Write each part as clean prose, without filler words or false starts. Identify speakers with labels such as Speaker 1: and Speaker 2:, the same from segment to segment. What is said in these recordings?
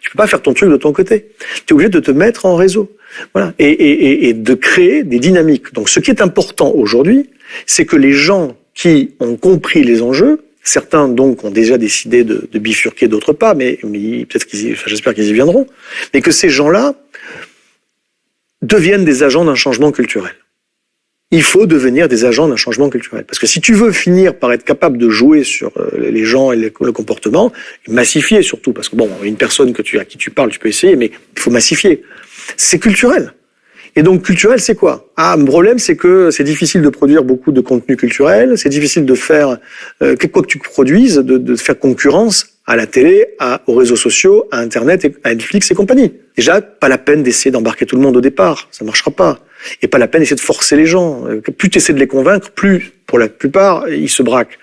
Speaker 1: Tu peux pas faire ton truc de ton côté. Tu es obligé de te mettre en réseau. Voilà. Et de créer des dynamiques. Donc, ce qui est important aujourd'hui, c'est que les gens qui ont compris les enjeux, certains donc ont déjà décidé de bifurquer, d'autres pas, mais peut-être j'espère qu'ils y viendront, mais que ces gens-là deviennent des agents d'un changement culturel. Il faut devenir des agents d'un changement culturel. Parce que si tu veux finir par être capable de jouer sur les gens et le comportement, massifier surtout, parce que bon, une personne à qui tu parles, tu peux essayer, mais il faut massifier. C'est culturel. Et donc, culturel, c'est quoi? Le problème, c'est que c'est difficile de produire beaucoup de contenu culturel, c'est difficile de faire, quoi que tu produises, de faire concurrence à la télé, aux réseaux sociaux, à Internet, à Netflix et compagnie. Déjà, pas la peine d'essayer d'embarquer tout le monde au départ, ça marchera pas. Et pas la peine d'essayer de forcer les gens. Plus tu essaies de les convaincre, plus, pour la plupart, ils se braquent.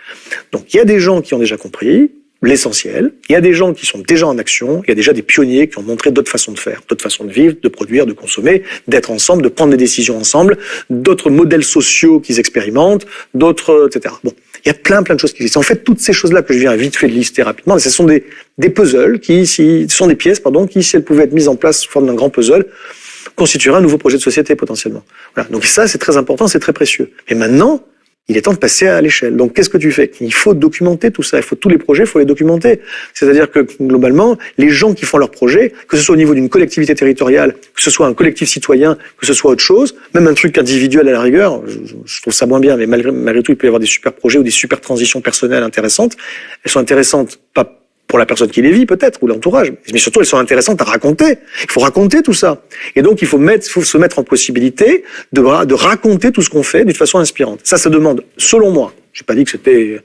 Speaker 1: Donc, il y a des gens qui ont déjà compris l'essentiel. Il y a des gens qui sont déjà en action. Il y a déjà des pionniers qui ont montré d'autres façons de faire, d'autres façons de vivre, de produire, de consommer, d'être ensemble, de prendre des décisions ensemble, d'autres modèles sociaux qu'ils expérimentent, d'autres, etc. Bon. Il y a plein de choses qui existent. En fait, toutes ces choses-là que je viens vite fait de lister rapidement, ce sont des puzzles sont des pièces, qui, si elles pouvaient être mises en place sous forme d'un grand puzzle, constitueraient un nouveau projet de société, potentiellement. Voilà. Donc ça, c'est très important, c'est très précieux. Mais maintenant, il est temps de passer à l'échelle. Donc, qu'est-ce que tu fais? Il faut documenter tout ça. Tous les projets, il faut les documenter. C'est-à-dire que, globalement, les gens qui font leurs projets, que ce soit au niveau d'une collectivité territoriale, que ce soit un collectif citoyen, que ce soit autre chose, même un truc individuel à la rigueur, je trouve ça moins bien, mais malgré tout, il peut y avoir des super projets ou des super transitions personnelles intéressantes. Elles sont intéressantes, pas pour la personne qui les vit, peut-être, ou l'entourage. Mais surtout, elles sont intéressantes à raconter. Il faut raconter tout ça. Et donc, il faut se mettre en possibilité de raconter tout ce qu'on fait d'une façon inspirante. Ça demande, selon moi, j'ai pas dit que c'était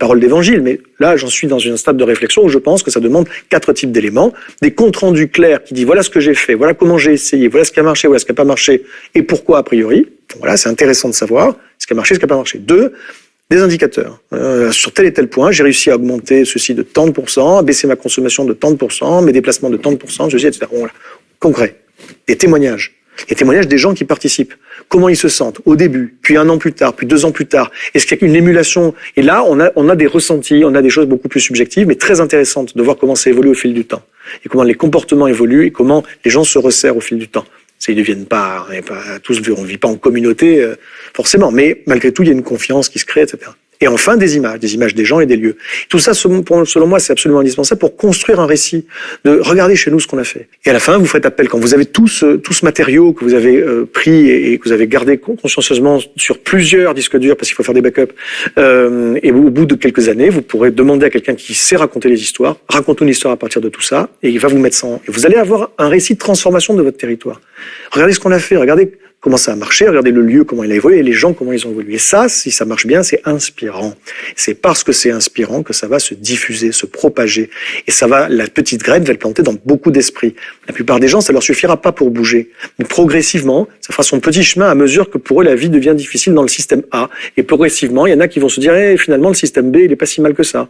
Speaker 1: parole d'évangile, mais là, j'en suis dans un stade de réflexion où je pense que ça demande 4 types d'éléments. Des comptes rendus clairs qui disent voilà ce que j'ai fait, voilà comment j'ai essayé, voilà ce qui a marché, voilà ce qui n'a pas marché, et pourquoi a priori. Bon, voilà, c'est intéressant de savoir ce qui a marché, ce qui n'a pas marché. 2, des indicateurs. Sur tel et tel point, j'ai réussi à augmenter ceci de tant de pourcents, à baisser ma consommation de tant de pourcents, mes déplacements de tant de pourcents, ceci, etc. Bon, voilà. Concret. Des témoignages. Les témoignages des gens qui participent. Comment ils se sentent au début, puis 1 an plus tard, puis 2 ans plus tard. Est-ce qu'il y a une émulation? Et là, on a des ressentis, on a des choses beaucoup plus subjectives, mais très intéressantes de voir comment ça évolue au fil du temps. Et comment les comportements évoluent et comment les gens se resserrent au fil du temps. Ils ne deviennent pas, on vit pas en communauté, forcément, mais malgré tout, il y a une confiance qui se crée, etc. Et enfin, des images des gens et des lieux. Tout ça, selon moi, c'est absolument indispensable pour construire un récit, de regarder chez nous ce qu'on a fait. Et à la fin, vous faites appel, quand vous avez tout ce matériau que vous avez pris et que vous avez gardé consciencieusement sur plusieurs disques durs, parce qu'il faut faire des backups, et au bout de quelques années, vous pourrez demander à quelqu'un qui sait raconter les histoires, raconte une histoire à partir de tout ça, et il va vous mettre ça et vous allez avoir un récit de transformation de votre territoire. Regardez ce qu'on a fait, regardez comment ça a marché, regardez le lieu, comment il a évolué, et les gens, comment ils ont évolué. Et ça, si ça marche bien, c'est inspirant. C'est parce que c'est inspirant que ça va se diffuser, se propager. Et la petite graine va le planter dans beaucoup d'esprits. La plupart des gens, ça leur suffira pas pour bouger. Mais progressivement, ça fera son petit chemin à mesure que pour eux, la vie devient difficile dans le système A. Et progressivement, il y en a qui vont se dire, finalement, le système B, il est pas si mal que ça.